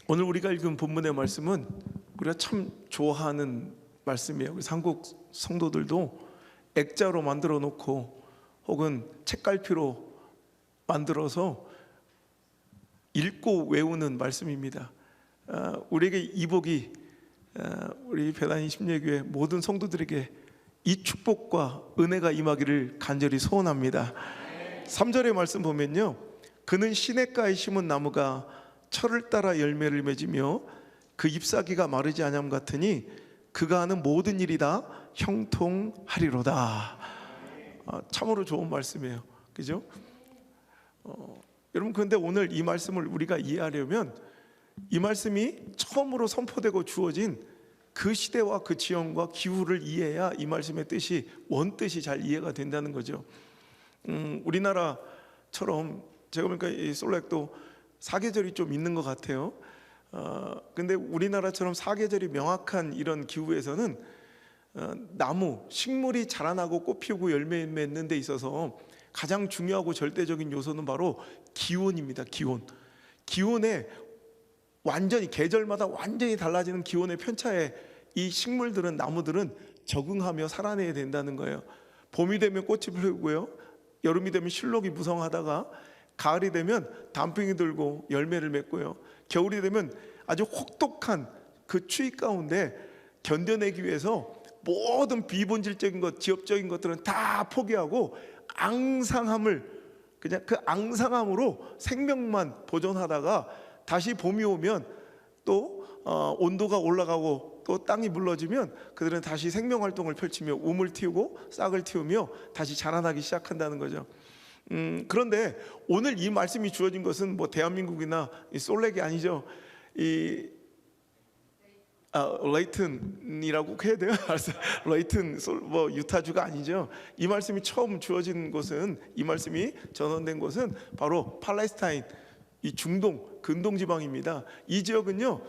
오늘 우리가 읽은 본문의 말씀은 우리가 참 좋아하는 말씀이에요. 그래서 한국 성도들도 액자로 만들어 놓고 혹은 책갈피로 만들어서 읽고 외우는 말씀입니다. 우리에게 이 복이 우리 배단위 심리교회 모든 성도들에게 이 축복과 은혜가 임하기를 간절히 소원합니다. 3절의 말씀 보면요, 그는 시냇가에 심은 나무가 철을 따라 열매를 맺으며 그 잎사귀가 마르지 아니함 같으니 그가 하는 모든 일이 다 형통하리로다. 참으로 좋은 말씀이에요, 그죠? 여러분, 그런데 오늘 이 말씀을 우리가 이해하려면 이 말씀이 처음으로 선포되고 주어진 그 시대와 그 지형과 기후를 이해해야 이 말씀의 뜻이 원뜻이 잘 이해가 된다는 거죠. 우리나라처럼 제가 보니까 이 솔렉도 사계절이 좀 있는 것 같아요. 근데 우리나라처럼 사계절이 명확한 이런 기후에서는 나무, 식물이 자라나고 꽃 피우고 열매 맺는 데 있어서 가장 중요하고 절대적인 요소는 바로 기온입니다. 기온에 완전히 계절마다 완전히 달라지는 기온의 편차에 이 식물들은, 나무들은 적응하며 살아내야 된다는 거예요. 봄이 되면 꽃이 피우고요, 여름이 되면 실록이 무성하다가 가을이 되면 단풍이 들고 열매를 맺고요, 겨울이 되면 아주 혹독한 그 추위 가운데 견뎌내기 위해서 모든 비본질적인 것, 지엽적인 것들은 다 포기하고 앙상함을, 그냥 그 앙상함으로 생명만 보존하다가 다시 봄이 오면 또 온도가 올라가고 또 땅이 물러지면 그들은 다시 생명활동을 펼치며 우물 틔우고 싹을 틔우며 다시 자라나기 시작한다는 거죠. 그런데 오늘 이 말씀이 주어진 것은 뭐 대한민국이나 이 솔렉이 아니죠. 이 레이튼이라고 해야 돼요? 레이튼 뭐 유타주가 아니죠. 이 말씀이 처음 주어진 곳은, 이 말씀이 전언된 곳은 바로 팔레스타인, 이 중동 근동 지방입니다. 이 지역은요,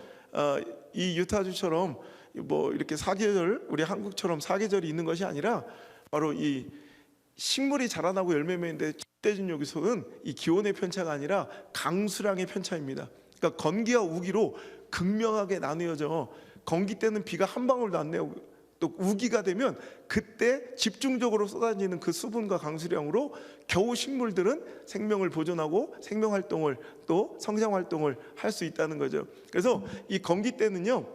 이 유타주처럼 뭐 이렇게 사계절, 우리 한국처럼 사계절이 있는 것이 아니라 바로 이 식물이 자라나고 열매 맺는데 절대적인 요소는 이 기온의 편차가 아니라 강수량의 편차입니다. 그러니까 건기와 우기로 극명하게 나뉘어져, 건기 때는 비가 한 방울도 안 내고 또 우기가 되면 그때 집중적으로 쏟아지는 그 수분과 강수량으로 겨우 식물들은 생명을 보존하고 생명활동을 또 성장활동을 할 수 있다는 거죠. 그래서 이 건기 때는요,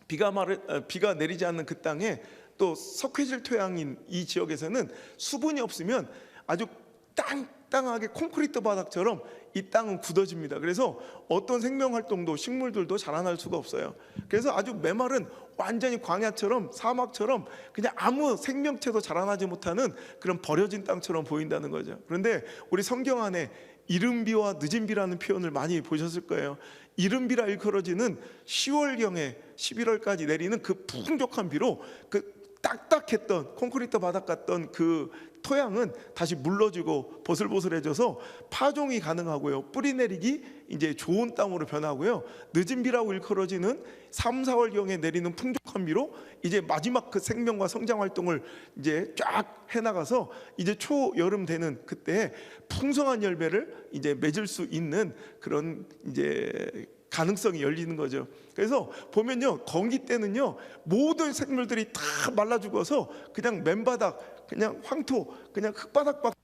비가 내리지 않는 그 땅에 또 석회질 토양인 이 지역에서는 수분이 없으면 아주 땅땅하게 콘크리트 바닥처럼 이 땅은 굳어집니다. 그래서 어떤 생명활동도, 식물들도 자라날 수가 없어요. 그래서 아주 메마른, 완전히 광야처럼, 사막처럼 그냥 아무 생명체도 자라나지 못하는 그런 버려진 땅처럼 보인다는 거죠. 그런데 우리 성경 안에 이른비와 늦은비라는 표현을 많이 보셨을 거예요. 이른비라 일컬어지는 10월경에 11월까지 내리는 그 풍족한 비로 그 딱딱했던 콘크리트 바닥 같던 그 토양은 다시 물러지고 보슬보슬해져서 파종이 가능하고요, 뿌리 내리기 이제 좋은 땅으로 변하고요, 늦은 비라고 일컬어지는 3, 4월경에 내리는 풍족한 비로 이제 마지막 그 생명과 성장 활동을 이제 쫙 해나가서 이제 초여름 되는 그때 풍성한 열매를 이제 맺을 수 있는 그런 이제 가능성이 열리는 거죠. 그래서 보면요, 건기 때는요, 모든 생물들이 다 말라 죽어서 그냥 맨바닥, 그냥 황토, 그냥 흙바닥밖에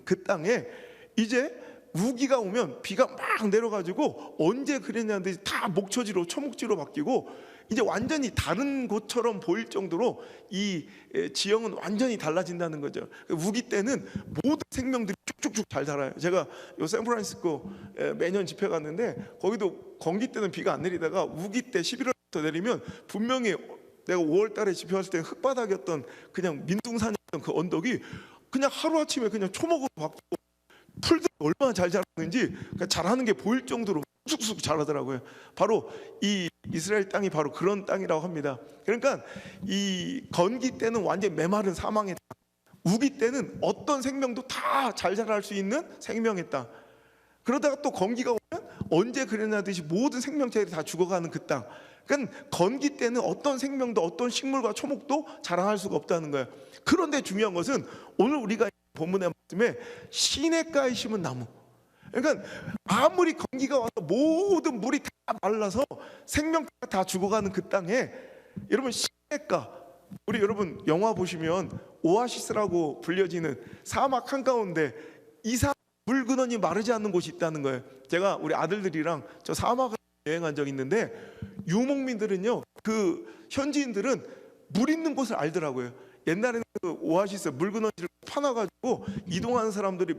그 땅에 이제 우기가 오면 비가 막 내려가지고 언제 그랬냐는데 다 목초지로, 초목지로 바뀌고 이제 완전히 다른 곳처럼 보일 정도로 이 지형은 완전히 달라진다는 거죠. 우기 때는 모든 생명들이 쭉쭉쭉 잘 자라요. 제가 요 샌프란시스코 매년 집회 갔는데 거기도 건기 때는 비가 안 내리다가 우기 때 11월부터 내리면 분명히 내가 5월 달에 집회 왔을 때 흙바닥이었던 그냥 민둥산이었던 그 언덕이 그냥 하루아침에 그냥 초목으로 바뀌고 풀들이 얼마나 잘 자라는지 그러니까 잘하는 게 보일 정도로 쑥쑥 자라더라고요. 바로 이 이스라엘 땅이 바로 그런 땅이라고 합니다. 그러니까 이 건기 때는 완전 메마른 사망의 땅, 우기 때는 어떤 생명도 다 잘 자랄 수 있는 생명의 땅, 그러다가 또 건기가 오면 언제 그랬냐듯이 모든 생명체들이 다 죽어가는 그 땅. 그러니까 건기 때는 어떤 생명도 어떤 식물과 초목도 자라날 수가 없다는 거예요. 그런데 중요한 것은 오늘 우리가 본문의 말씀에 시냇가에 심은 나무, 그러니까 아무리 건기가 와서 모든 물이 다 말라서 생명체가 다 죽어가는 그 땅에 여러분 시냇가, 우리 여러분 영화 보시면 오아시스라고 불려지는 사막 한가운데 이상 물 근원이 마르지 않는 곳이 있다는 거예요. 제가 우리 아들들이랑 저 사막을 여행한 적이 있는데 유목민들은요, 그 현지인들은 물 있는 곳을 알더라고요. 옛날에는 그 오아시스 물 근원지를 파놔가지고 이동하는 사람들이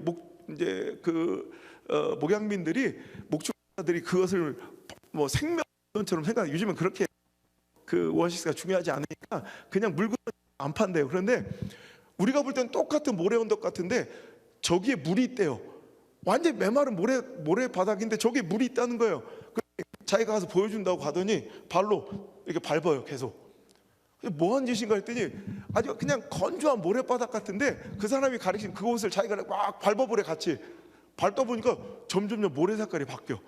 목양민들이 목축자들이 그것을 뭐 생명처럼 생각. 요즘은 그렇게 그 오아시스가 중요하지 않으니까 그냥 물 근원 안 판대요. 그런데 우리가 볼 때는 똑같은 모래 언덕 같은데 저기에 물이 있대요. 완전 메마른 모래 바닥인데 저기에 물이 있다는 거예요. 자기가 가서 보여준다고 가더니 발로 이렇게 밟아요. 계속. 뭐한 짓인가 했더니 아주 그냥 건조한 모래바닥 같은데 그 사람이 가리킨 그곳을 자기가 막 밟아보래. 같이 밟다 보니까 점점점 모래 색깔이 바뀌어.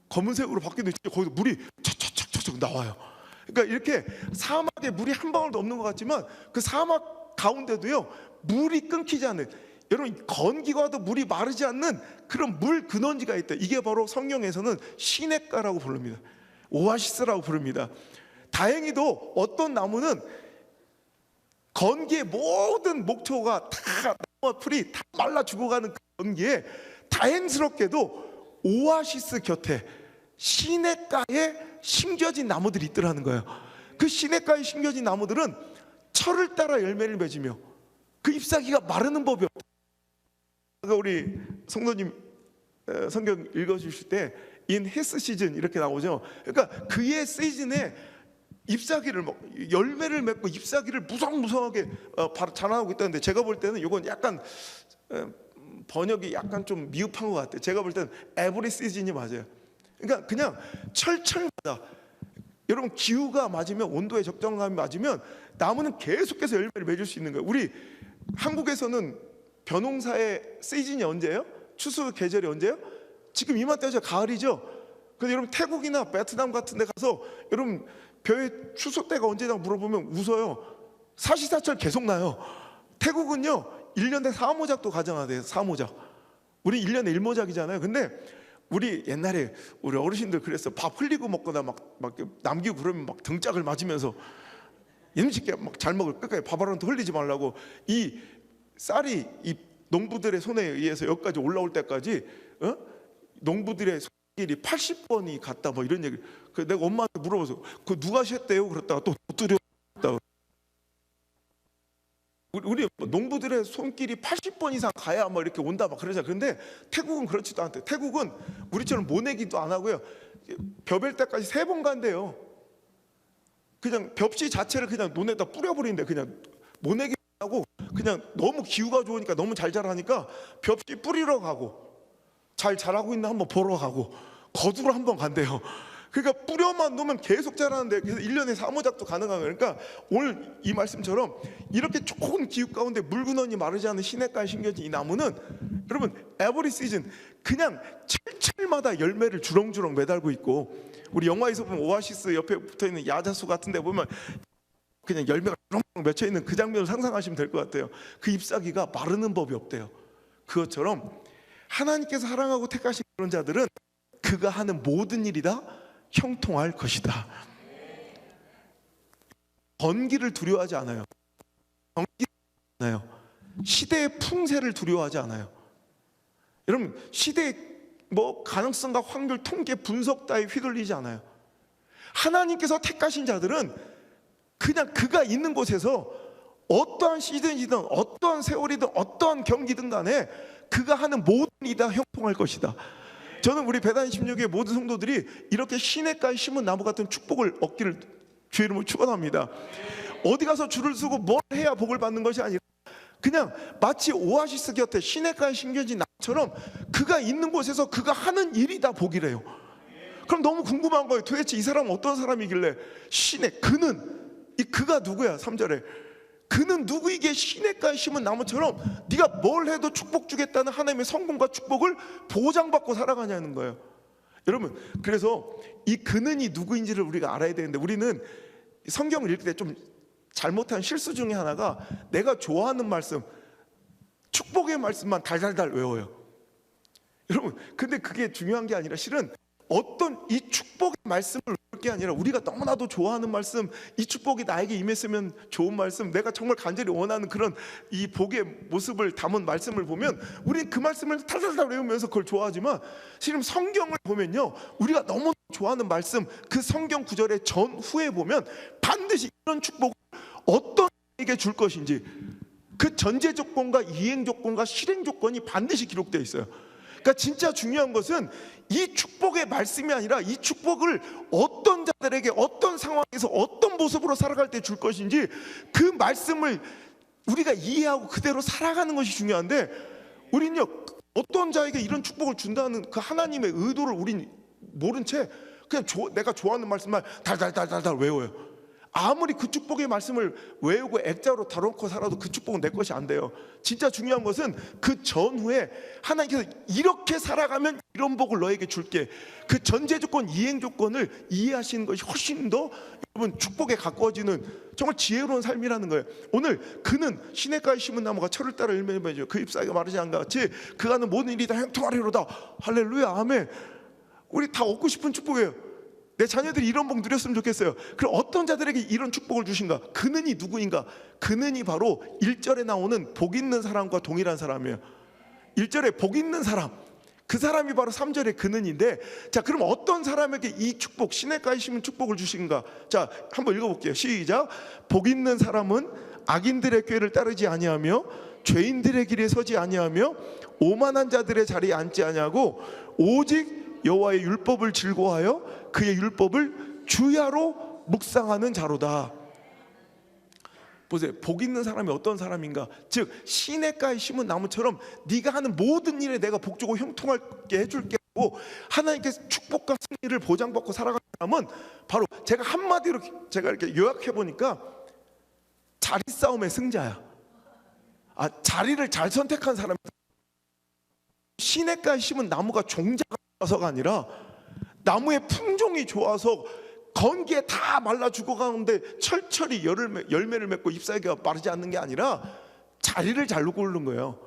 검은색으로 바뀌는데 거기서 물이 척척척척 나와요. 그러니까 이렇게 사막에 물이 한 방울도 없는 것 같지만 그 사막 가운데도요, 물이 끊기지 않는, 여러분 건기가 와도 물이 마르지 않는 그런 물 근원지가 있다. 이게 바로 성경에서는 시냇가라고 부릅니다. 오아시스라고 부릅니다. 다행히도 어떤 나무는 건기의 모든 목초가 다 나무와 풀이 다 말라 죽어가는 그 건기에 다행스럽게도 오아시스 곁에 시냇가에 심겨진 나무들이 있더라는 거예요. 그 시냇가에 심겨진 나무들은 철을 따라 열매를 맺으며 그 잎사귀가 마르는 법이 없다. 아까 우리 성도님 성경 읽어주실 때 in his season 이렇게 나오죠. 그러니까 그의 시즌에 잎사귀를 열매를 맺고 잎사귀를 무성무성하게 자라나고 있다는데, 제가 볼 때는 이건 약간 번역이 약간 좀 미흡한 것 같아요. 제가 볼 때는 every season이 맞아요. 그러니까 그냥 철철마다 여러분 기후가 맞으면, 온도의 적정감이 맞으면 나무는 계속해서 열매를 맺을 수 있는 거예요. 우리 한국에서는 벼농사의 시즌이 언제예요? 추수 계절이 언제예요? 지금 이맘때죠. 가을이죠. 근데 여러분 태국이나 베트남 같은 데 가서 여러분 벼의 추수 때가 언제냐고 물어보면 웃어요. 사시사철 계속 나요. 태국은요 1년에 4모작도 가정하대요. 4모작. 우리 1년에 1모작이잖아요. 근데 우리 옛날에 우리 어르신들 그랬어. 밥 흘리고 먹거나 막 남기고 그러면 막 등짝을 맞으면서 임식게 막 잘 먹을 끝까지 밥 하나도 흘리지 말라고. 이 쌀이 이 농부들의 손에 의해서 여기까지 올라올 때까지 농부들의 손길이 80번이 갔다 뭐 이런 얘기. 그 내가 엄마한테 물어봐서 그 누가 셨대요? 그랬다가 또 두드렸다. 우리 농부들의 손길이 80번 이상 가야 뭐 이렇게 온다 막 그러자. 그런데 태국은 그렇지도 않대. 태국은 우리처럼 모내기도 안 하고요. 벼벨 때까지 3번 간대요. 그냥 벽지 자체를 그냥 논에다 뿌려버리는데 그냥 모내기 하고 그냥 너무 기후가 좋으니까 너무 잘 자라니까 벽지 뿌리러 가고 잘 자라고 있나 한번 보러 가고 거두러 한번 간대요. 그러니까 뿌려만 놓으면 계속 자라는데 그래서 1년에 4모작도 가능한 거예요. 그러니까 오늘 이 말씀처럼 이렇게 좋은 기후 가운데 물 근원이 마르지 않은 시냇가에 심겨진 이 나무는 여러분 에버리 시즌 그냥 철철마다 열매를 주렁주렁 매달고 있고, 우리 영화에서 보면 오아시스 옆에 붙어있는 야자수 같은 데 보면 그냥 열매가 주렁주렁 맺혀 있는 그 장면을 상상하시면 될 것 같아요. 그 잎사귀가 마르는 법이 없대요. 그것처럼 하나님께서 사랑하고 택하신 그런 자들은 그가 하는 모든 일이 다 형통할 것이다. 번기를 두려워하지 않아요. 번기를 않아요. 시대의 풍세를 두려워하지 않아요. 여러분 시대의 뭐 가능성과 확률, 통계, 분석 따위 휘둘리지 않아요. 하나님께서 택하신 자들은 그냥 그가 있는 곳에서 어떠한 시즌이든 어떠한 세월이든 어떠한 경기든 간에 그가 하는 모든 일이 다 형통할 것이다. 저는 우리 배단 16의 모든 성도들이 이렇게 시냇가에 심은 나무 같은 축복을 얻기를 주의 이름으로 축원합니다. 어디 가서 줄을 서고 뭘 해야 복을 받는 것이 아니라 그냥 마치 오아시스 곁에 시냇가에 심겨진 나무처럼 그가 있는 곳에서 그가 하는 일이 다 복이래요. 그럼 너무 궁금한 거예요. 도대체 이 사람은 어떤 사람이길래 그가 누구야? 3절에 그는 누구이기에 시냇가에 심은 나무처럼 네가 뭘 해도 축복 주겠다는 하나님의 성공과 축복을 보장받고 살아가냐는 거예요. 여러분 그래서 이 그는이 누구인지를 우리가 알아야 되는데, 우리는 성경을 읽을 때 좀 잘못한 실수 중에 하나가 내가 좋아하는 말씀, 축복의 말씀만 달달달 외워요. 여러분, 근데 그게 중요한 게 아니라 실은 어떤 이 축복의 말씀을 외울 게 아니라 우리가 너무나도 좋아하는 말씀, 이 축복이 나에게 임했으면 좋은 말씀, 내가 정말 간절히 원하는 그런 이 복의 모습을 담은 말씀을 보면 우리는 그 말씀을 탈탈탈 외우면서 그걸 좋아하지만 실은 성경을 보면요, 우리가 너무 좋아하는 말씀, 그 성경 구절의 전후에 보면 반드시 이런 축복을 어떤 에게 줄 것인지 그 전제 조건과 이행 조건과 실행 조건이 반드시 기록되어 있어요. 그러니까 진짜 중요한 것은 이 축복의 말씀이 아니라 이 축복을 어떤 자들에게 어떤 상황에서 어떤 모습으로 살아갈 때 줄 것인지 그 말씀을 우리가 이해하고 그대로 살아가는 것이 중요한데, 우리는요 어떤 자에게 이런 축복을 준다는 그 하나님의 의도를 우린 모른 채 그냥 내가 좋아하는 말씀만 달달달달달 외워요. 아무리 그 축복의 말씀을 외우고 액자로 다뤄놓고 살아도 그 축복은 내 것이 안 돼요. 진짜 중요한 것은 그 전후에 하나님께서 이렇게 살아가면 이런 복을 너에게 줄게, 그 전제 조건, 이행 조건을 이해하시는 것이 훨씬 더 여러분 축복에 가까워지는 정말 지혜로운 삶이라는 거예요. 오늘 그는 시냇가에 심은 나무가 철을 따라 열매를 맺어 그 잎사귀가 마르지 않은 것 같이 그가 하는 모든 일이 다 형통하리로다. 할렐루야, 아멘. 우리 다 얻고 싶은 축복이에요. 내 자녀들이 이런 복 누렸으면 좋겠어요. 그럼 어떤 자들에게 이런 축복을 주신가? 그는이 누구인가? 그는이 바로 1절에 나오는 복 있는 사람과 동일한 사람이에요. 1절에 복 있는 사람, 그 사람이 바로 3절의 그는인데, 자 그럼 어떤 사람에게 이 축복, 시냇가에 심은 축복을 주신가? 자 한번 읽어볼게요. 시작. 복 있는 사람은 악인들의 꾀를 따르지 아니하며 죄인들의 길에 서지 아니하며 오만한 자들의 자리에 앉지 아니하고 오직 여호와의 율법을 즐거워하여 그의 율법을 주야로 묵상하는 자로다. 보세요. 복 있는 사람이 어떤 사람인가? 즉 시냇가에 심은 나무처럼 네가 하는 모든 일에 내가 복 주고 형통하게 해줄게 하고 하나님께서 축복과 승리를 보장받고 살아가는 사람은 바로 제가 한마디로 제가 이렇게 요약해 보니까 자리 싸움의 승자야. 자리를 잘 선택한 사람. 시냇가에 심은 나무가 종자가 서가 아니라 나무의 품종이 좋아서 건기에 다 말라 죽어가는데 철철이 열매를 맺고 잎사귀가 마르지 않는 게 아니라 자리를 잘 고르는 거예요.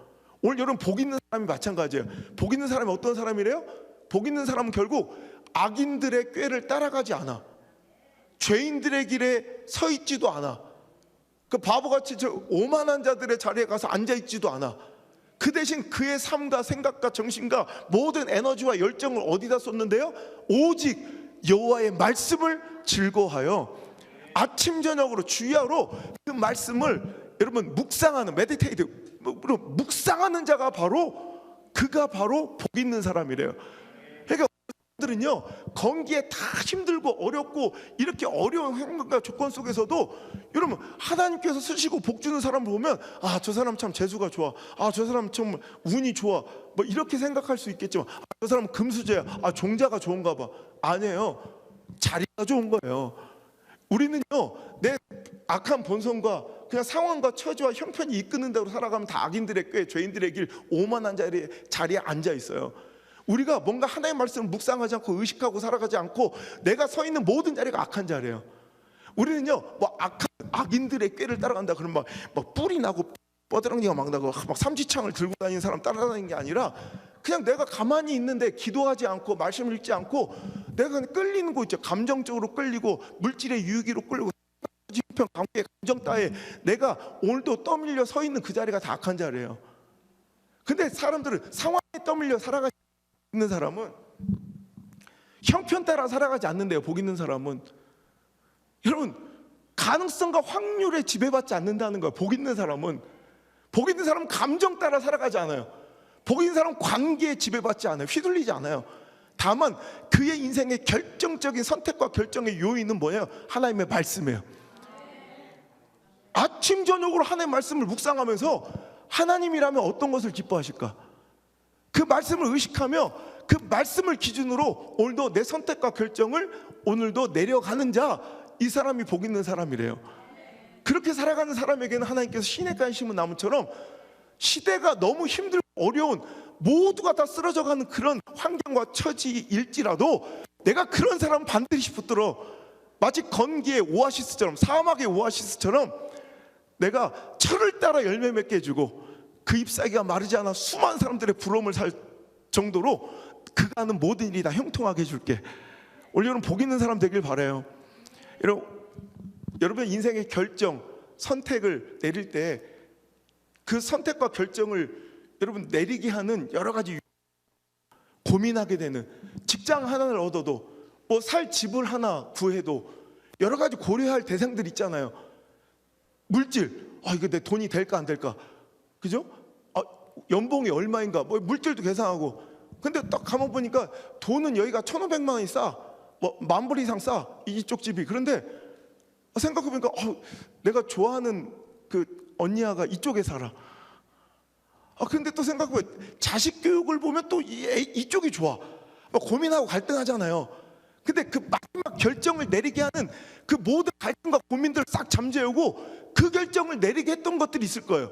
오늘 여러분 복 있는 사람이 마찬가지예요. 복 있는 사람이 어떤 사람이래요? 복 있는 사람은 결국 악인들의 꾀를 따라가지 않아. 죄인들의 길에 서 있지도 않아. 그 바보같이 저 오만한 자들의 자리에 가서 앉아 있지도 않아. 그 대신 그의 삶과 생각과 정신과 모든 에너지와 열정을 어디다 쏟는데요? 오직 여호와의 말씀을 즐거워하여 아침 저녁으로 주야로 그 말씀을 여러분 묵상하는, 메디테이트, 묵상하는 자가 바로 그가 바로 복 있는 사람이래요. 그러니까 들은요 건기에 다 힘들고 어렵고 이렇게 어려운 환경과 조건 속에서도 여러분 하나님께서 쓰시고 복 주는 사람을 보면 저 사람 참 재수가 좋아, 저 사람 참 운이 좋아, 뭐 이렇게 생각할 수 있겠지만 저 사람은 금수저야, 종자가 좋은가 봐. 아니에요. 자리가 좋은 거예요. 우리는요 내 악한 본성과 그냥 상황과 처지와 형편이 이끄는 대로 살아가면 다 악인들의 꾀, 죄인들의 길, 오만한 자리에 앉아 있어요. 우리가 뭔가 하나님의 말씀을 묵상하지 않고 의식하고 살아가지 않고 내가 서 있는 모든 자리가 악한 자리예요. 우리는요 뭐 악인들의 꾀를 따라간다 그러면 막 뿔이 나고 뻐드렁니가 막 나고 막 삼지창을 들고 다니는 사람 따라다니는 게 아니라 그냥 내가 가만히 있는데 기도하지 않고 말씀을 읽지 않고 내가 그냥 끌리는 거 있죠. 감정적으로 끌리고 물질의 유익으로 끌리고 지편 관계 감정 따에 내가 오늘도 떠밀려 서 있는 그 자리가 다 악한 자리예요. 근데 사람들은 상황에 떠밀려 살아가지 있는 사람은 형편 따라 살아가지 않는데요. 복 있는 사람은 여러분 가능성과 확률에 지배받지 않는다는 거예요. 복 있는 사람은 감정 따라 살아가지 않아요. 복 있는 사람은 관계에 지배받지 않아요. 휘둘리지 않아요. 다만 그의 인생의 결정적인 선택과 결정의 요인은 뭐예요? 하나님의 말씀이에요. 아침 저녁으로 하나님의 말씀을 묵상하면서 하나님이라면 어떤 것을 기뻐하실까? 그 말씀을 의식하며 그 말씀을 기준으로 오늘도 내 선택과 결정을 오늘도 내려가는 자, 이 사람이 복 있는 사람이래요. 그렇게 살아가는 사람에게는 하나님께서 시냇가에 심은 나무처럼 시대가 너무 힘들고 어려운 모두가 다 쓰러져가는 그런 환경과 처지일지라도 내가 그런 사람은 반드시 붙들어 마치 건기의 오아시스처럼 사막의 오아시스처럼 내가 철을 따라 열매 맺게 해주고 그 잎사귀가 마르지 않아 수많은 사람들의 부러움을 살 정도로 그가 하는 모든 일이 다 형통하게 해줄게. 오늘 여러분 복 있는 사람 되길 바라요. 여러분 인생의 결정, 선택을 내릴 때 그 선택과 결정을 여러분 내리게 하는 여러 가지 고민하게 되는, 직장 하나를 얻어도 뭐 살 집을 하나 구해도 여러 가지 고려할 대상들 있잖아요. 물질, 이거 내 돈이 될까 안 될까, 그죠? 연봉이 얼마인가, 뭐 물질도 계산하고. 근데 딱 가만 보니까 돈은 여기가 1,500만 원이 싸, 뭐 10,000불 이상 싸, 이쪽 집이. 그런데 생각해보니까 내가 좋아하는 그 언니야가 이쪽에 살아. 근데 또 생각해보면 자식 교육을 보면 또 이쪽이 좋아. 고민하고 갈등하잖아요. 근데 그 마지막 결정을 내리게 하는 그 모든 갈등과 고민들을 싹 잠재우고 그 결정을 내리게 했던 것들이 있을 거예요.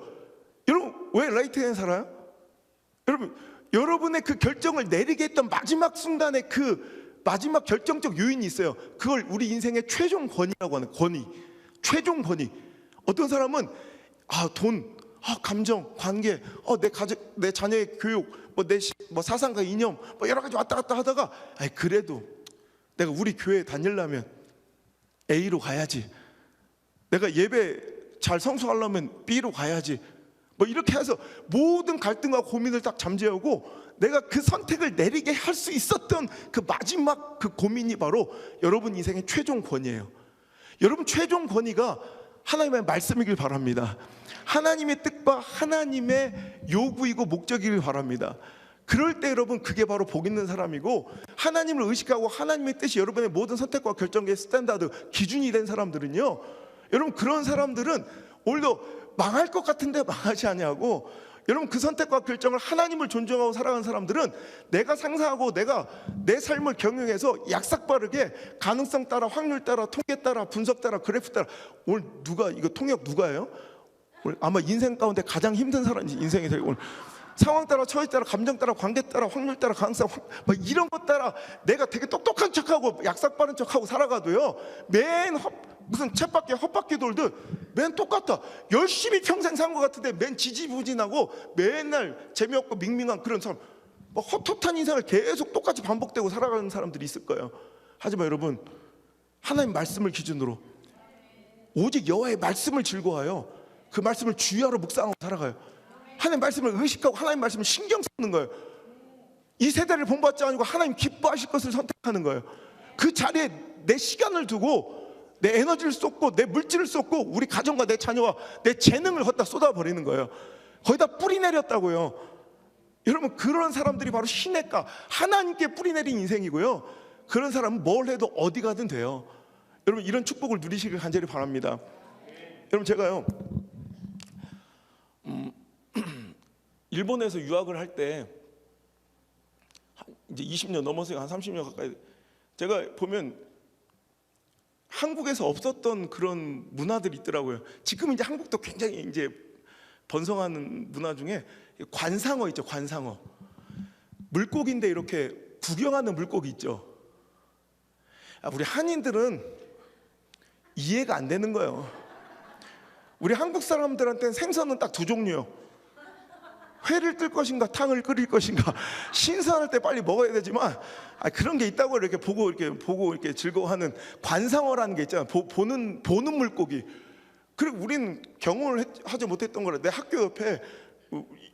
여러분 왜 라이트에 살아요? 여러분의 그 결정을 내리게 했던 마지막 순간에 그 마지막 결정적 요인이 있어요. 그걸 우리 인생의 최종 권위라고 하는, 권위, 최종 권위. 어떤 사람은 돈, 감정, 관계, 내 자녀의 교육, 내 사상과 이념, 여러 가지 왔다 갔다 하다가 그래도 내가 우리 교회에 다니려면 A로 가야지, 내가 예배 잘 성수하려면 B로 가야지, 이렇게 해서 모든 갈등과 고민을 딱 잠재우고 내가 그 선택을 내리게 할 수 있었던 그 마지막 그 고민이 바로 여러분 인생의 최종 권위예요. 여러분 최종 권위가 하나님의 말씀이길 바랍니다. 하나님의 뜻과 하나님의 요구이고 목적이길 바랍니다. 그럴 때 여러분 그게 바로 복 있는 사람이고, 하나님을 의식하고 하나님의 뜻이 여러분의 모든 선택과 결정의 스탠다드, 기준이 된 사람들은요, 여러분 그런 사람들은 오늘도 망할 것 같은데 망하지 아니하고, 여러분 그 선택과 결정을 하나님을 존중하고 살아가는 사람들은 내가 상상하고 내가 내 삶을 경영해서 약삭빠르게 가능성 따라, 확률 따라, 통계 따라, 분석 따라, 그래프 따라. 오늘 이거 통역 누가 해요? 오늘 아마 인생 가운데 가장 힘든 사람이 인생이 되고, 오늘 상황 따라, 처지 따라, 감정 따라, 관계 따라, 확률 따라, 가능성 이런 것 따라 내가 되게 똑똑한 척하고 약삭빠른 척하고 살아가도요, 무슨 쳇바퀴 헛바퀴 돌듯 맨 똑같아. 열심히 평생 산 것 같은데 맨 지지부진하고 맨날 재미없고 밍밍한 그런 사람, 헛헛한 인생을 계속 똑같이 반복되고 살아가는 사람들이 있을 거예요. 하지만 여러분 하나님 말씀을 기준으로 오직 여호와의 말씀을 즐거워하여 그 말씀을 주야로 묵상하고 살아가요. 하나님 말씀을 의식하고 하나님 말씀을 신경 쓰는 거예요. 이 세대를 본받지 않고 하나님 기뻐하실 것을 선택하는 거예요. 그 자리에 내 시간을 두고 내 에너지를 쏟고 내 물질을 쏟고 우리 가정과 내 자녀와 내 재능을 걷다 쏟아버리는 거예요. 거기다 뿌리 내렸다고요. 여러분 그런 사람들이 바로 시냇가, 하나님께 뿌리 내린 인생이고요. 그런 사람은 뭘 해도 어디 가든 돼요. 여러분 이런 축복을 누리시길 간절히 바랍니다. 여러분 제가요 일본에서 유학을 할 때 이제 20년 넘었어요. 한 30년 가까이. 제가 보면 한국에서 없었던 그런 문화들이 있더라고요. 지금 이제 한국도 굉장히 이제 번성하는 문화 중에 관상어 있죠. 관상어. 물고기인데 이렇게 구경하는 물고기 있죠. 우리 한인들은 이해가 안 되는 거예요. 우리 한국 사람들한테는 생선은 딱 두 종류요. 회를 뜰 것인가 탕을 끓일 것인가. 신선할 때 빨리 먹어야 되지만 그런 게 있다고 이렇게 보고 이렇게 즐거워하는 관상어라는 게 있잖아요. 보는 물고기. 그리고 우리는 경험을 하지 못했던 거라. 내 학교 옆에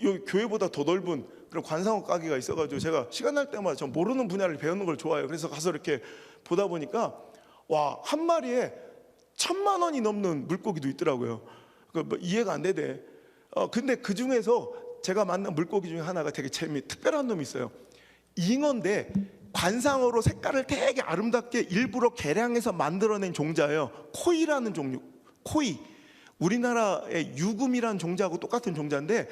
이 교회보다 더 넓은 그런 관상어 가게가 있어가지고 제가 시간 날 때마다 전 모르는 분야를 배우는 걸 좋아해요. 그래서 가서 이렇게 보다 보니까 한 마리에 1,000만 원이 넘는 물고기도 있더라고요. 이해가 안 되대. 근데 그 중에서 제가 만난 물고기 중에 하나가 되게 특별한 놈이 있어요. 잉어인데 관상어로 색깔을 되게 아름답게 일부러 개량해서 만들어낸 종자예요. 코이라는 종류. 코이. 우리나라의 유금이라는 종자하고 똑같은 종자인데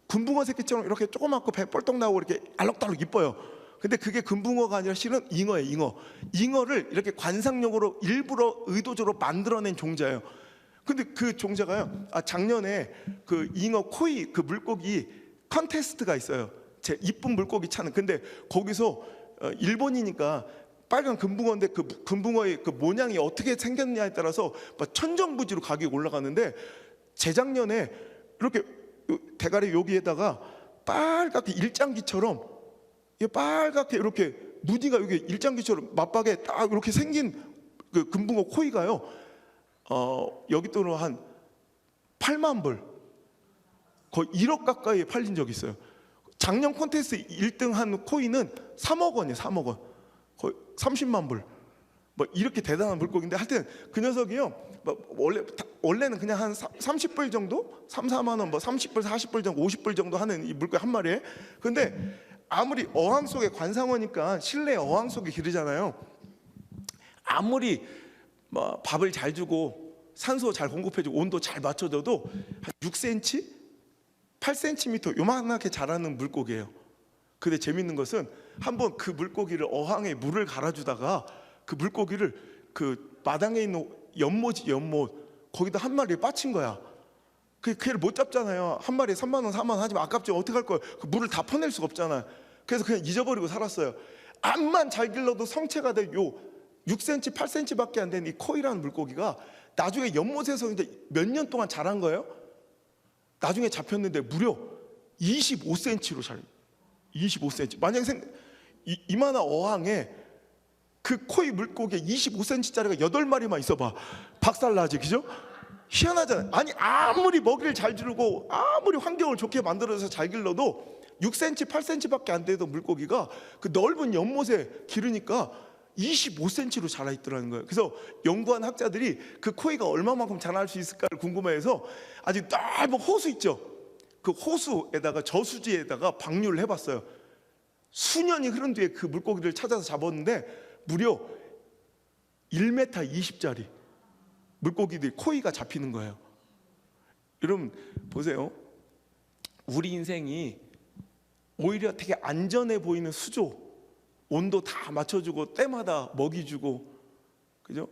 금붕어 새끼처럼 이렇게 조그맣고 배 뻘떡 나오고 이렇게 알록달록 이뻐요. 근데 그게 금붕어가 아니라 실은 잉어예요. 잉어를 이렇게 관상용으로 일부러 의도적으로 만들어낸 종자예요. 근데 그 종자가요, 작년에 그 잉어 코이 그 물고기 컨테스트가 있어요. 제 이쁜 물고기 찾는. 근데 거기서 일본이니까 빨간 금붕어인데 그 금붕어의 그 모양이 어떻게 생겼냐에 따라서 천정부지로 가격이 올라가는데, 재작년에 이렇게 대가리 여기에다가 빨갛게 일장기처럼 이게 빨갛게 이렇게 무늬가 여기 일장기처럼 맞박에 딱 이렇게 생긴 그 금붕어 코이가요. 여기 돈으로 한 8만 불, 거의 1억 가까이 팔린 적이 있어요. 작년 콘테스트 1등 한 코이는 3억 원이에요. 3억 원, 거의 30만 불. 뭐 이렇게 대단한 물고기인데 하여튼 그 녀석이요. 뭐 원래는 그냥 한 30불 정도, 3, 4만 원, 뭐 30불, 40불 정도, 50불 정도 하는 이 물고기 한 마리에. 근데 아무리 어항 속에 관상어니까 실내 어항 속에 기르잖아요. 아무리 뭐 밥을 잘 주고 산소 잘 공급해주고 온도 잘 맞춰줘도 한 6cm, 8cm 요만하게 자라는 물고기예요. 근데 재밌는 것은 한번 그 물고기를 어항에 물을 갈아주다가 그 물고기를 그 마당에 있는 연못이 연못 거기다 한 마리에 빠친 거야. 그 걔를 못 잡잖아요. 한 마리에 3만 원, 4만 원 하지만 아깝지. 어떻게 할 거야? 그 물을 다 퍼낼 수가 없잖아. 그래서 그냥 잊어버리고 살았어요. 암만 잘 길러도 성체가 될 요 6cm, 8cm밖에 안 되는 이 코이라는 물고기가 나중에 연못에서 이제 몇 년 동안 자란 거예요. 나중에 잡혔는데 무려 25cm로 자라요. 25cm. 만약에 이만한 어항에 그 코이 물고기 25cm짜리가 8마리만 있어봐. 박살나지, 그죠? 희한하잖아요. 아니 아무리 먹이를 잘 주고 아무리 환경을 좋게 만들어서 잘 길러도 6cm, 8cm밖에 안 되던 물고기가 그 넓은 연못에 기르니까 25cm로 자라 있더라는 거예요. 그래서 연구한 학자들이 그 코이가 얼마만큼 자랄 수 있을까를 궁금해해서 아주 넓은 호수 있죠. 그 호수에다가 저수지에다가 방류를 해봤어요. 수년이 흐른 뒤에 그 물고기를 찾아서 잡았는데 무려 1m 20짜리 물고기들이 코이가 잡히는 거예요. 여러분 보세요. 우리 인생이 오히려 되게 안전해 보이는 수조, 온도 다 맞춰주고 때마다 먹이 주고, 그죠?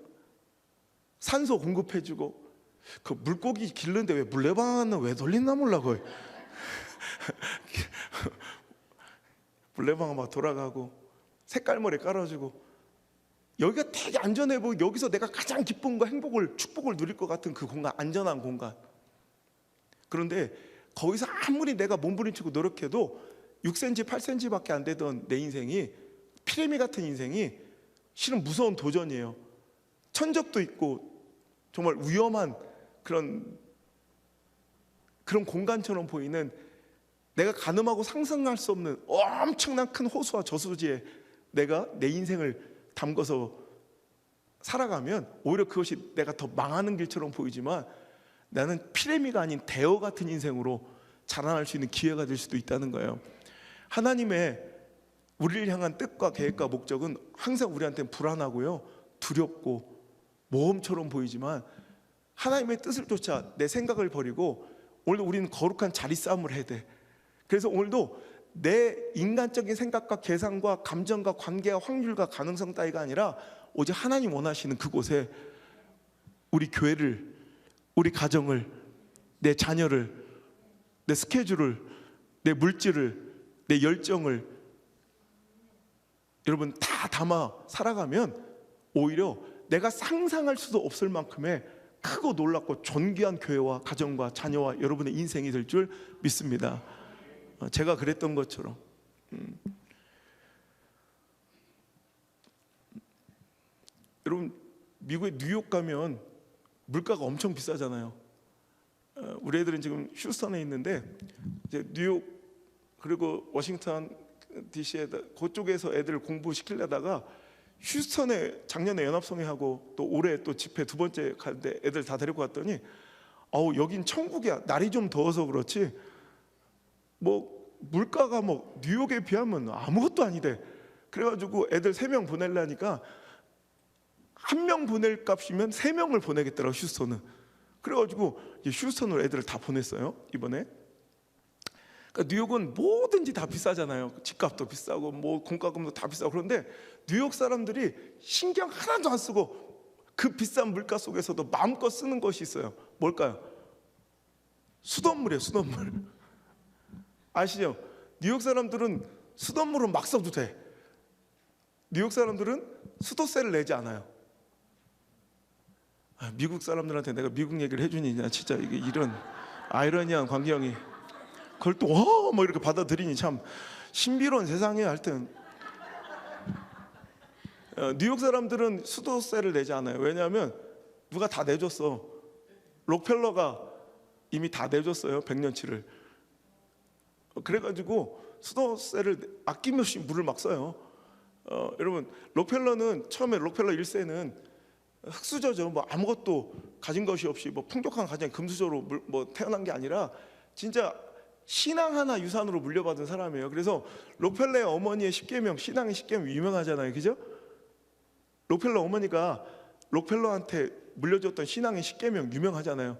산소 공급해주고. 그 물고기 기르는데 왜 물레방아는 왜 돌리나 몰라. 거의 물레방아 막 돌아가고 색깔머리 깔아주고, 여기가 되게 안전해 보이고 여기서 내가 가장 기쁜 거, 행복을, 축복을 누릴 것 같은 그 공간, 안전한 공간. 그런데 거기서 아무리 내가 몸부림치고 노력해도 6cm, 8cm밖에 안 되던 내 인생이, 피레미 같은 인생이 실은 무서운 도전이에요. 천적도 있고 정말 위험한 그런 공간처럼 보이는, 내가 가늠하고 상상할 수 없는 엄청난 큰 호수와 저수지에 내가 내 인생을 담궈서 살아가면 오히려 그것이 내가 더 망하는 길처럼 보이지만 나는 피레미가 아닌 대어 같은 인생으로 자라날 수 있는 기회가 될 수도 있다는 거예요. 하나님의 우리를 향한 뜻과 계획과 목적은 항상 우리한테는 불안하고요, 두렵고 모험처럼 보이지만 하나님의 뜻을 쫓아 내 생각을 버리고 오늘도 우리는 거룩한 자리 싸움을 해야 돼. 그래서 오늘도 내 인간적인 생각과 계산과 감정과 관계와 확률과 가능성 따위가 아니라 오직 하나님 원하시는 그곳에 우리 교회를, 우리 가정을, 내 자녀를, 내 스케줄을, 내 물질을, 내 열정을 여러분 다 담아 살아가면 오히려 내가 상상할 수도 없을 만큼의 크고 놀랍고 존귀한 교회와 가정과 자녀와 여러분의 인생이 될 줄 믿습니다. 제가 그랬던 것처럼. 여러분 미국의 뉴욕 가면 물가가 엄청 비싸잖아요. 우리 애들은 지금 휴스턴에 있는데 이제 뉴욕 그리고 워싱턴 DC에 그쪽에서 애들을 공부시키려다가 휴스턴에 작년에 연합성회하고 또 올해 또 집회 두 번째 가는데 애들 다 데리고 갔더니 여긴 천국이야. 날이 좀 더워서 그렇지 뭐 물가가 뭐 뉴욕에 비하면 아무것도 아니대. 그래가지고 애들 3명 보내려니까 1명 보낼 값이면 3명을 보내겠더라고 휴스턴은. 그래가지고 휴스턴으로 애들을 다 보냈어요 이번에. 그러니까 뉴욕은 뭐든지 다 비싸잖아요. 집값도 비싸고 뭐 공과금도 다 비싸고. 그런데 뉴욕 사람들이 신경 하나도 안 쓰고 그 비싼 물가 속에서도 마음껏 쓰는 것이 있어요. 뭘까요? 수돗물이에요. 수돗물. 아시죠? 뉴욕 사람들은 수돗물은 막 써도 돼. 뉴욕 사람들은 수도세를 내지 않아요. 미국 사람들한테 내가 미국 얘기를 해주니 진짜 이게 이런 아이러니한 광경이, 그걸 또 뭐 이렇게 받아들이니 참 신비로운 세상이에요. 하여튼 뉴욕 사람들은 수도세를 내지 않아요. 왜냐하면 누가 다 내줬어. 록펠러가 이미 다 내줬어요. 100년치를. 그래가지고 수도세를 아낌없이 물을 막 써요. 여러분, 록펠러는 처음에 록펠러 1세는 흙수저죠. 뭐 아무것도 가진 것이 없이 뭐 풍족한 가정 금수저로 뭐 태어난 게 아니라 진짜 신앙 하나 유산으로 물려받은 사람이에요. 그래서 록펠러의 어머니의 십계명, 신앙의 십계명 유명하잖아요, 그죠? 록펠러 어머니가 록펠러한테 물려줬던 신앙의 십계명 유명하잖아요.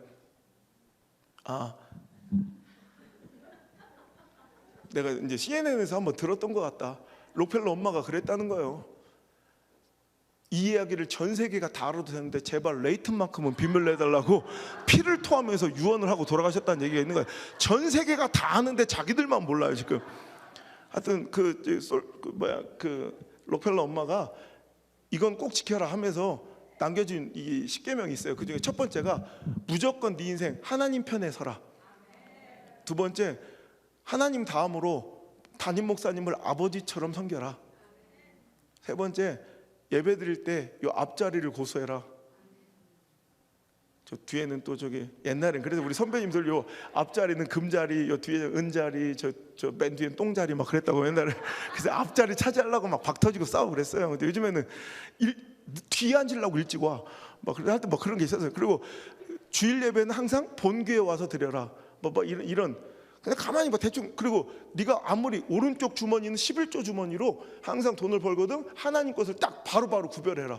내가 이제 CNN에서 한번 들었던 것 같다. 록펠러 엄마가 그랬다는 거예요. 이 이야기를 전 세계가 다 알아도 되는데 제발 레이튼만큼은 비밀 내달라고 피를 토하면서 유언을 하고 돌아가셨다는 얘기가 있는 거예요. 전 세계가 다 아는데 자기들만 몰라요 지금. 하여튼 그 록펠러 엄마가 이건 꼭 지켜라 하면서 남겨준 이 십계명이 있어요. 그 중에 첫 번째가 무조건 네 인생 하나님 편에 서라. 두 번째, 하나님 다음으로 담임 목사님을 아버지처럼 섬겨라. 세 번째, 예배 드릴 때 요 앞자리를 고수해라. 저 뒤에는 또 저기 옛날엔 그래서 우리 선배님들 요 앞자리는 금자리, 요 뒤에 은자리, 저 맨 뒤엔 똥자리 막 그랬다고 옛날에. 그래서 앞자리 차지하려고 막 박터지고 싸우고 그랬어요. 근데 요즘에는 뒤에 앉으려고 일찍 와. 막 할 때 뭐 그런 게 있었어요. 그리고 주일 예배는 항상 본교에 와서 드려라. 뭐 이런 그냥 가만히 뭐 대충. 그리고 네가 아무리 오른쪽 주머니는 11조 주머니로 항상 돈을 벌거든 하나님 것을 딱 바로바로 구별해라.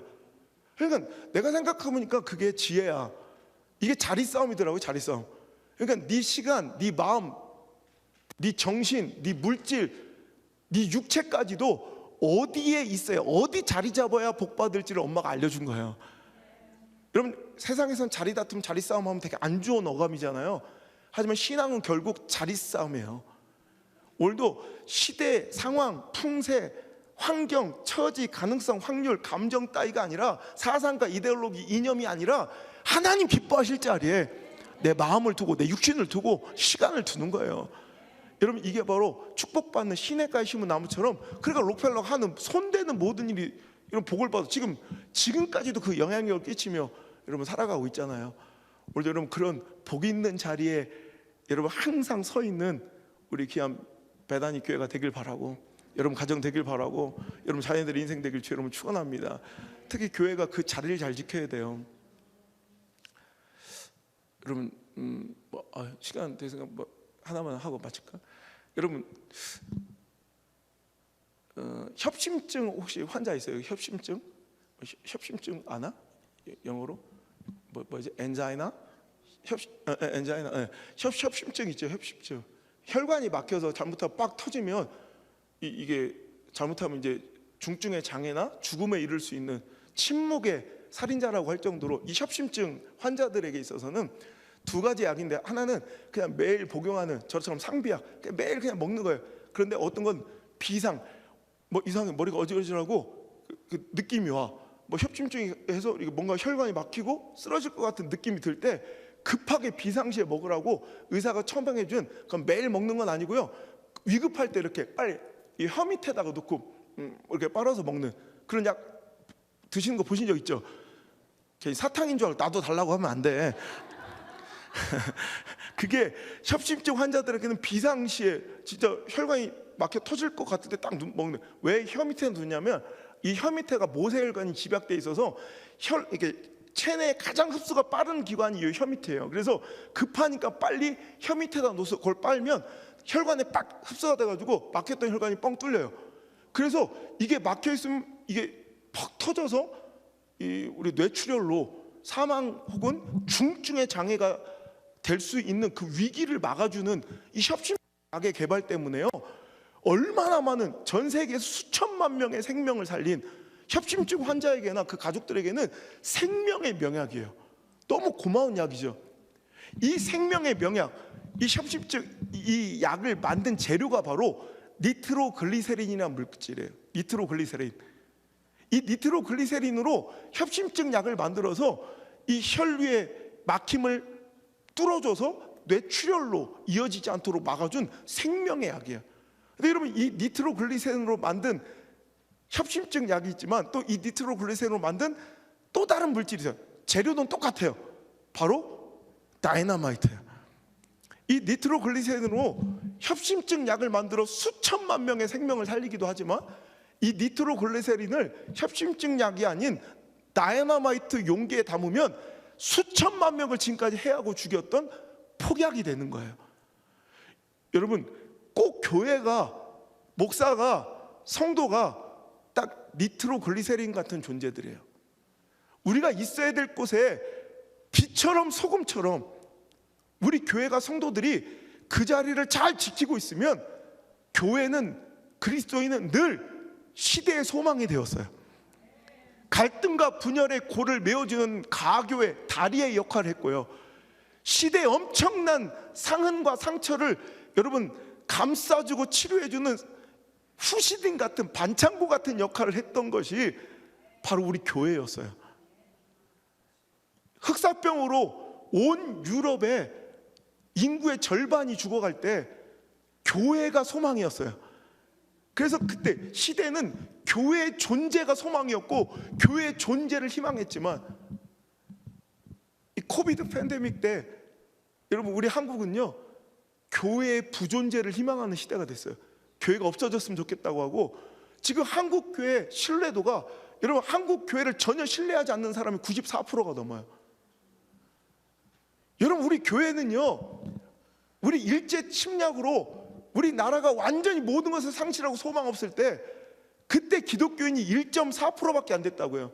그러니까 내가 생각해보니까 그게 지혜야. 이게 자리 싸움이더라고요. 자리 싸움. 그러니까 네 시간, 네 마음, 네 정신, 네 물질, 네 육체까지도 어디에 있어야, 어디 자리 잡아야 복 받을지를 엄마가 알려준 거예요. 여러분, 세상에선 자리 다툼, 자리 싸움 하면 되게 안 좋은 어감이잖아요. 하지만 신앙은 결국 자리 싸움이에요. 오늘도 시대, 상황, 풍세, 환경, 처지, 가능성, 확률, 감정 따위가 아니라 사상과 이데올로기, 이념이 아니라 하나님 기뻐하실 자리에 내 마음을 두고 내 육신을 두고 시간을 두는 거예요. 여러분, 이게 바로 축복받는 시냇가에 심은 나무처럼, 그러니까 록펠러가 하는 손대는 모든 일이 이런 복을 받아 지금까지도 그 영향력을 끼치며 여러분 살아가고 있잖아요. 오늘도 여러분 그런 복 있는 자리에 여러분 항상 서 있는 우리 귀한 베다니 교회가 되길 바라고, 여러분 가정 되길 바라고, 여러분 자녀들의 인생 되길 주 여러분 축원합니다. 특히 교회가 그 자리를 잘 지켜야 돼요. 여러분 시간 되니까 뭐 하나만 하고 마칠까? 여러분 협심증 혹시 환자 있어요? 협심증 아나? 영어로 뭐지? 엔자이나? 엔자이나. 협심증 있죠. 협심증. 혈관이 막혀서 잘못하면 빡 터지면 이게 잘못하면 이제 중증의 장애나 죽음에 이를 수 있는 침묵의 살인자라고 할 정도로 이 협심증 환자들에게 있어서는 두 가지 약인데, 하나는 그냥 매일 복용하는 저처럼 상비약, 매일 그냥 먹는 거예요. 그런데 어떤 건 비상, 뭐 이상하게 머리가 어지러지라고 그 느낌이 와. 뭐 협심증이 해서 뭔가 혈관이 막히고 쓰러질 것 같은 느낌이 들 때 급하게 비상시에 먹으라고 의사가 처방해준, 그건 매일 먹는 건 아니고요. 위급할 때 이렇게 빨리 이 혀 밑에다가 놓고 이렇게 빨아서 먹는 그런 약 드시는 거 보신 적 있죠? 사탕인 줄 알고 나도 달라고 하면 안 돼. 그게 협심증 환자들에게는 비상시에 진짜 혈관이 막혀 터질 것 같을 때 딱 먹는. 왜 혀 밑에 두냐면 이 혀 밑에가 모세혈관이 집약돼 있어서 이게 체내에 가장 흡수가 빠른 기관이 이 혀 밑에예요. 그래서 급하니까 빨리 혀 밑에다 놓아서 그걸 빨면 혈관에 빡 흡수가 돼가지고 막혔던 혈관이 뻥 뚫려요. 그래서 이게 막혀 있으면 이게 퍽 터져서 우리 뇌출혈로 사망 혹은 중증의 장애가 될 수 있는 그 위기를 막아주는 이 협심약의 개발 때문에요. 얼마나 많은 전 세계에서 수천만 명의 생명을 살린 협심증 환자에게나 그 가족들에게는 생명의 명약이에요. 너무 고마운 약이죠. 이 생명의 명약, 이 협심증 이 약을 만든 재료가 바로 니트로글리세린이라는 물질이에요. 니트로글리세린. 이 니트로글리세린으로 협심증 약을 만들어서 이 혈류의 막힘을 뚫어줘서 뇌출혈로 이어지지 않도록 막아준 생명의 약이에요. 근데 여러분, 이 니트로글리세린으로 만든 협심증 약이 있지만 또 이 니트로글리세린으로 만든 또 다른 물질이 있어요. 재료는 똑같아요. 바로 다이너마이트예요. 이 니트로글리세린으로 협심증 약을 만들어 수천만 명의 생명을 살리기도 하지만 이 니트로글리세린을 협심증 약이 아닌 다이너마이트 용기에 담으면 수천만 명을 지금까지 해하고 죽였던 폭약이 되는 거예요. 여러분, 꼭 교회가, 목사가, 성도가 딱 니트로글리세린 같은 존재들이에요. 우리가 있어야 될 곳에 빛처럼 소금처럼 우리 교회가, 성도들이 그 자리를 잘 지키고 있으면 교회는, 그리스도인은 늘 시대의 소망이 되었어요. 갈등과 분열의 골을 메워주는 가교의 다리의 역할을 했고요, 시대의 엄청난 상흔과 상처를 여러분 감싸주고 치료해주는 후시딘 같은, 반창고 같은 역할을 했던 것이 바로 우리 교회였어요. 흑사병으로 온 유럽의 인구의 절반이 죽어갈 때 교회가 소망이었어요. 그래서 그때 시대는 교회의 존재가 소망이었고 교회의 존재를 희망했지만, 이 코비드 팬데믹 때 여러분, 우리 한국은요 교회의 부존재를 희망하는 시대가 됐어요. 교회가 없어졌으면 좋겠다고 하고, 지금 한국 교회 신뢰도가, 여러분, 한국 교회를 전혀 신뢰하지 않는 사람이 94%가 넘어요. 여러분, 우리 교회는요, 우리 일제 침략으로 우리 나라가 완전히 모든 것을 상실하고 소망 없을 때 그때 기독교인이 1.4%밖에 안 됐다고요.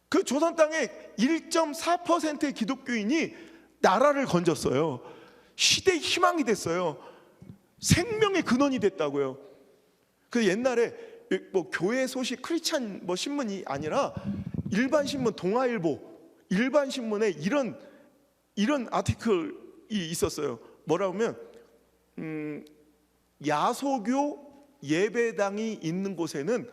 그 조선 땅에 1.4%의 기독교인이 나라를 건졌어요. 시대의 희망이 됐어요. 생명의 근원이 됐다고요. 그 옛날에 뭐 교회 소식 크리스찬 뭐 신문이 아니라 일반 신문, 동아일보 일반 신문에 이런 아티클이 있었어요. 뭐라 하면 야소교 예배당이 있는 곳에는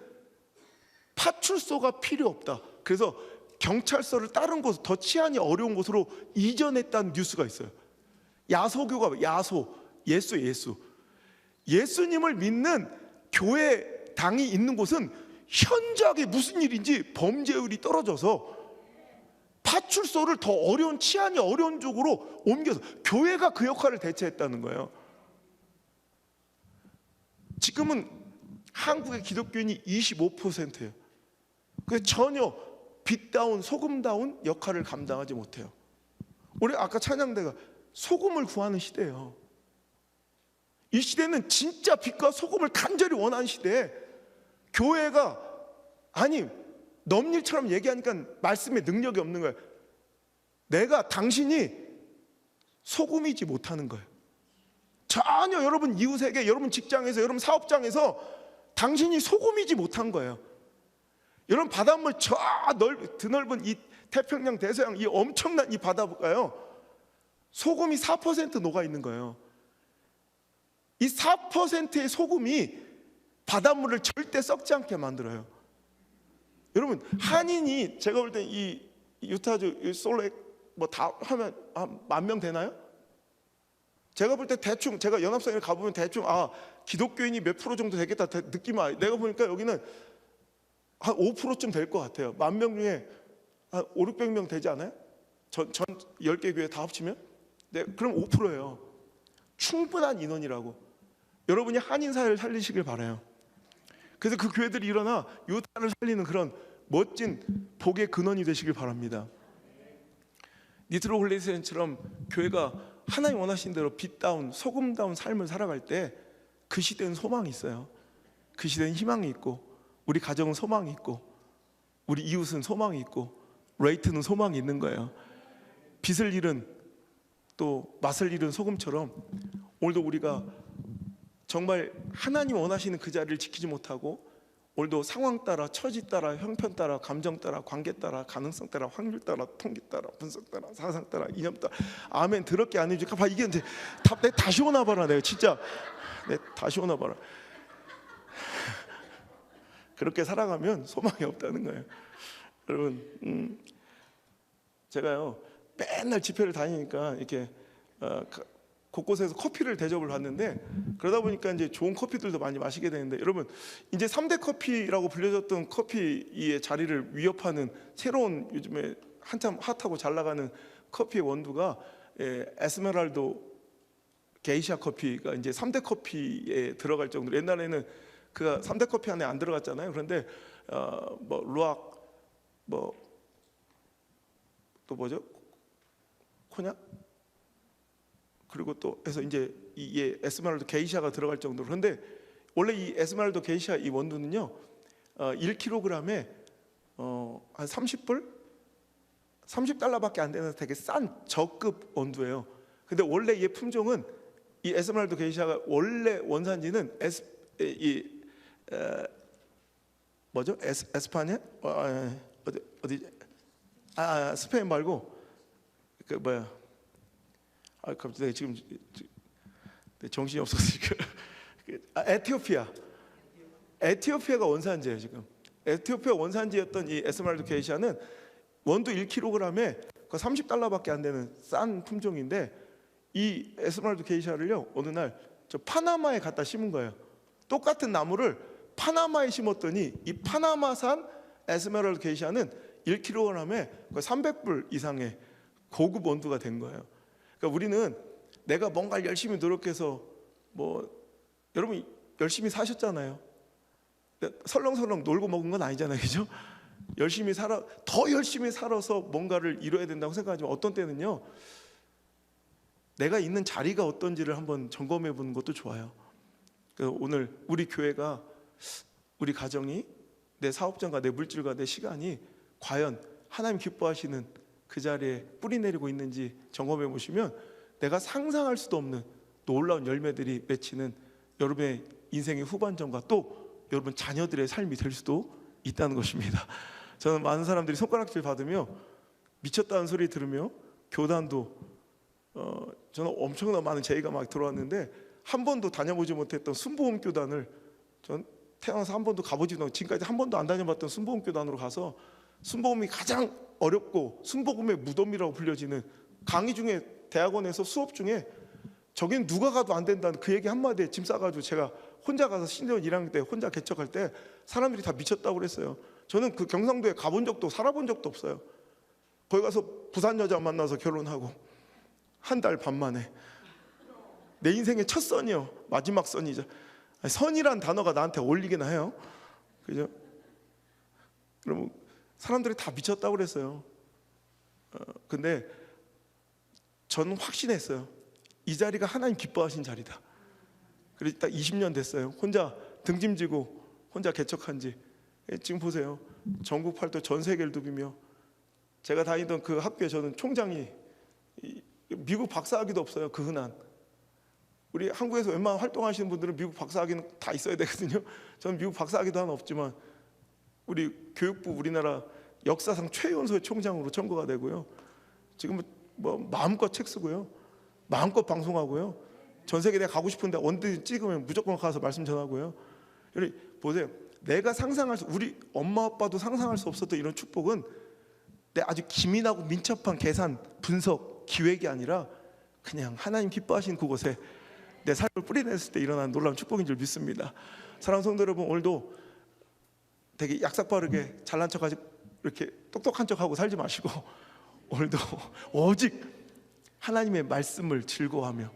파출소가 필요 없다. 그래서 경찰서를 다른 곳, 더 치안이 어려운 곳으로 이전했다는 뉴스가 있어요. 야소교가 예수 예수님을 믿는 교회 당이 있는 곳은 현저하게 무슨 일인지 범죄율이 떨어져서 파출소를 더 어려운, 치안이 어려운 쪽으로 옮겨서 교회가 그 역할을 대체했다는 거예요. 지금은 한국의 기독교인이 25%예요. 그래서 전혀 빛다운, 소금다운 역할을 감당하지 못해요. 우리 아까 찬양대가 소금을 구하는 시대예요. 이 시대는 진짜 빛과 소금을 간절히 원하는 시대에 교회가, 아니 넘일처럼 얘기하니까 말씀에 능력이 없는 거예요. 당신이 소금이지 못하는 거예요. 전혀 여러분 이웃에게, 여러분 직장에서, 여러분 사업장에서 당신이 소금이지 못한 거예요. 여러분 바닷물 저 드넓은 이 태평양 대서양 이 엄청난 이 바다가요, 소금이 4% 녹아 있는 거예요. 이 4%의 소금이 바닷물을 절대 썩지 않게 만들어요. 여러분, 한인이, 제가 볼 때 이 유타주 솔렉 뭐 다 하면 한 10,000명 되나요? 제가 볼 때 대충, 제가 연합성에 가보면 대충 기독교인이 몇 프로 정도 되겠다 느낌 와요. 내가 보니까 여기는 한 5%쯤 될 것 같아요. 10,000명 중에 한 500-600명 되지 않아요? 전 10개 교회 다 합치면? 네, 그럼 5%예요. 충분한 인원이라고. 여러분이 한인 사회를 살리시길 바라요. 그래서 그 교회들이 일어나 유다를 살리는 그런 멋진 복의 근원이 되시길 바랍니다. 니트로글리세린처럼 교회가 하나님 원하신 대로 빛다운, 소금다운 삶을 살아갈 때 그 시대는 소망이 있어요. 그 시대는 희망이 있고, 우리 가정은 소망이 있고, 우리 이웃은 소망이 있고, 레이트는 소망이 있는 거예요. 빛을 잃은, 또 맛을 잃은 소금처럼 오늘도 우리가 정말 하나님 원하시는 그 자리를 지키지 못하고, 오늘도 상황 따라, 처지 따라, 형편 따라, 감정 따라, 관계 따라, 가능성 따라, 확률 따라, 통계 따라, 분석 따라, 사상 따라, 이념 따라, 아멘 더럽게 안 해주니까 이게 이제 다시 오나 봐라. 내가 진짜 다시 오나 봐라. 그렇게 살아가면 소망이 없다는 거예요. 여러분, 제가요 맨날 집회를 다니니까 이렇게 곳곳에서 커피를 대접을 받는데 그러다 보니까 이제 좋은 커피들도 많이 마시게 되는데 여러분 이제 3대 커피라고 불려졌던 커피의 자리를 위협하는 새로운 요즘에 한참 핫하고 잘 나가는 커피의 원두가 에스메랄도 게이샤 커피가 이제 3대 커피에 들어갈 정도로 옛날에는 그 3대 커피 안에 안 들어갔잖아요. 그런데 뭐 루악 뭐 또 뭐죠? 코냑 그리고 또 해서 이제 이게 에스메랄도 게이샤가 들어갈 정도로 그런데 원래 이 에스메랄도 게이샤 이 원두는요 1kg에 한 30불? 30달러밖에 안 되는 되게 싼 저급 원두예요. 근데 원래 이 품종은 이 에스메랄도 게이샤가 원래 원산지는 뭐죠? 에스파냐? 어디? 스페인 말고 그 뭐야? 갑자기 지금 정신이 없어서 에티오피아가 원산지예요 지금. 에티오피아 원산지였던 이 에스메랄도 게이샤는 원두 1kg에 30달러밖에 안 되는 싼 품종인데 이 에스메랄도 게이샤를요 어느 날 저 파나마에 갖다 심은 거예요. 똑같은 나무를 파나마에 심었더니 이 파나마산 에스메랄도 게이샤는 1kg에 300불 이상의 고급 원두가 된 거예요. 그러니까 우리는 내가 뭔가 열심히 노력해서 뭐 여러분 열심히 사셨잖아요. 설렁설렁 놀고 먹은 건 아니잖아요, 그죠? 열심히 더 열심히 살아서 뭔가를 이뤄야 된다고 생각하지만 어떤 때는요, 내가 있는 자리가 어떤지를 한번 점검해 보는 것도 좋아요. 오늘 우리 교회가, 우리 가정이, 내 사업장과 내 물질과 내 시간이 과연 하나님 기뻐하시는 그 자리에 뿌리 내리고 있는지 점검해 보시면 내가 상상할 수도 없는 놀라운 열매들이 맺히는 여러분의 인생의 후반전과 또 여러분 자녀들의 삶이 될 수도 있다는 것입니다. 저는 많은 사람들이 손가락질 받으며 미쳤다는 소리 들으며 교단도 저는 엄청나 많은 제의가 막 들어왔는데 한 번도 다녀보지 못했던 순복음 교단을 전 태어나서 한 번도 가보지도 않고 지금까지 한 번도 안 다녀봤던 순복음 교단으로 가서 순복음이 가장 어렵고 순복음의 무덤이라고 불려지는 강의 중에 대학원에서 수업 중에 저긴 누가 가도 안 된다는 그 얘기 한마디에 짐 싸가지고 제가 혼자 가서 신대원 1학년 때 혼자 개척할 때 사람들이 다 미쳤다고 그랬어요. 저는 그 경상도에 가본 적도 살아본 적도 없어요. 거기 가서 부산 여자 만나서 결혼하고 한 달 반 만에 내 인생의 첫 선이요, 마지막 선이죠. 선이란 단어가 나한테 어울리긴 해요, 그죠? 그럼 사람들이 다 미쳤다고 그랬어요. 근데 저는 확신했어요. 이 자리가 하나님 기뻐하신 자리다. 그래서 딱 20년 됐어요. 혼자 등짐지고 혼자 개척한 지. 지금 보세요. 전국 팔도 전 세계를 누비며 제가 다니던 그 학교에 저는 총장이 미국 박사학위도 없어요. 그 흔한. 우리 한국에서 웬만한 활동하시는 분들은 미국 박사학위는 다 있어야 되거든요. 저는 미국 박사학위도 하나 없지만 우리 교육부 우리나라 역사상 최연소의 총장으로 선거가 되고요. 지금 뭐 마음껏 책 쓰고요. 마음껏 방송하고요. 전 세계 내가 가고 싶은데 언제 찍으면 무조건 가서 말씀 전하고요. 여기 보세요. 내가 상상할 수, 우리 엄마 아빠도 상상할 수 없었던 이런 축복은 내 아주 기민하고 민첩한 계산, 분석, 기획이 아니라 그냥 하나님 기뻐하신 그곳에 내 삶을 뿌리냈을 때 일어난 놀라운 축복인 줄 믿습니다. 사랑하는 성도 여러분, 오늘도 되게 약삭빠르게 잘난 척하지 이렇게 똑똑한 척하고 살지 마시고 오늘도 오직 하나님의 말씀을 즐거워하며,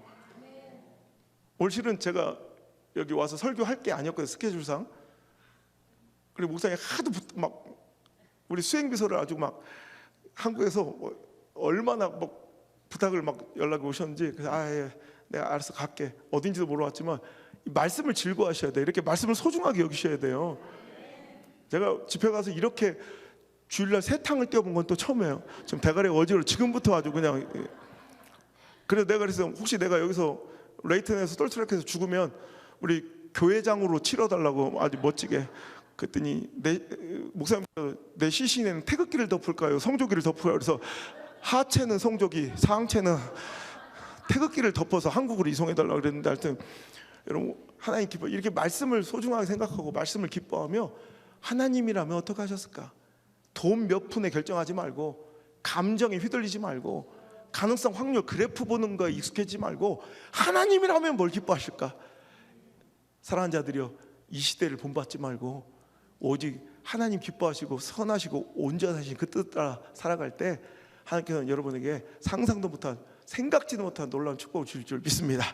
올 실은 제가 여기 와서 설교할 게 아니었거든요, 스케줄상. 그리고 목사님이 하도 막 우리 수행비서를 아주 막 한국에서 얼마나 막 부탁을 막 연락이 오셨는지, 그래서 예, 내가 알아서 갈게, 어딘지도 몰라왔지만 이 말씀을 즐거워하셔야 돼요. 이렇게 말씀을 소중하게 여기셔야 돼요. 제가 집회 가서 이렇게 주일날 새 탕을 떼어본 건 또 처음이에요. 지금 대가리 어지러워 지금부터 아주 그냥. 그래서 내가 그래서 혹시 내가 여기서 레이튼에서 똘트랙해서 죽으면 우리 교회장으로 치러달라고 아주 멋지게. 그랬더니 목사님, 내 시신에는 태극기를 덮을까요, 성조기를 덮을까요? 그래서 하체는 성조기, 상체는 태극기를 덮어서 한국으로 이송해달라고 그랬는데, 하여튼 여러분 하나님 기뻐, 이렇게 말씀을 소중하게 생각하고 말씀을 기뻐하며, 하나님이라면 어떻게 하셨을까? 돈 몇 푼에 결정하지 말고, 감정에 휘둘리지 말고, 가능성, 확률, 그래프 보는 거에 익숙해지지 말고 하나님이라면 뭘 기뻐하실까? 사랑하는 자들이여, 이 시대를 본받지 말고 오직 하나님 기뻐하시고 선하시고 온전하신 그 뜻 따라 살아갈 때 하나님께서는 여러분에게 상상도 못한, 생각지도 못한 놀라운 축복을 주실 줄 믿습니다.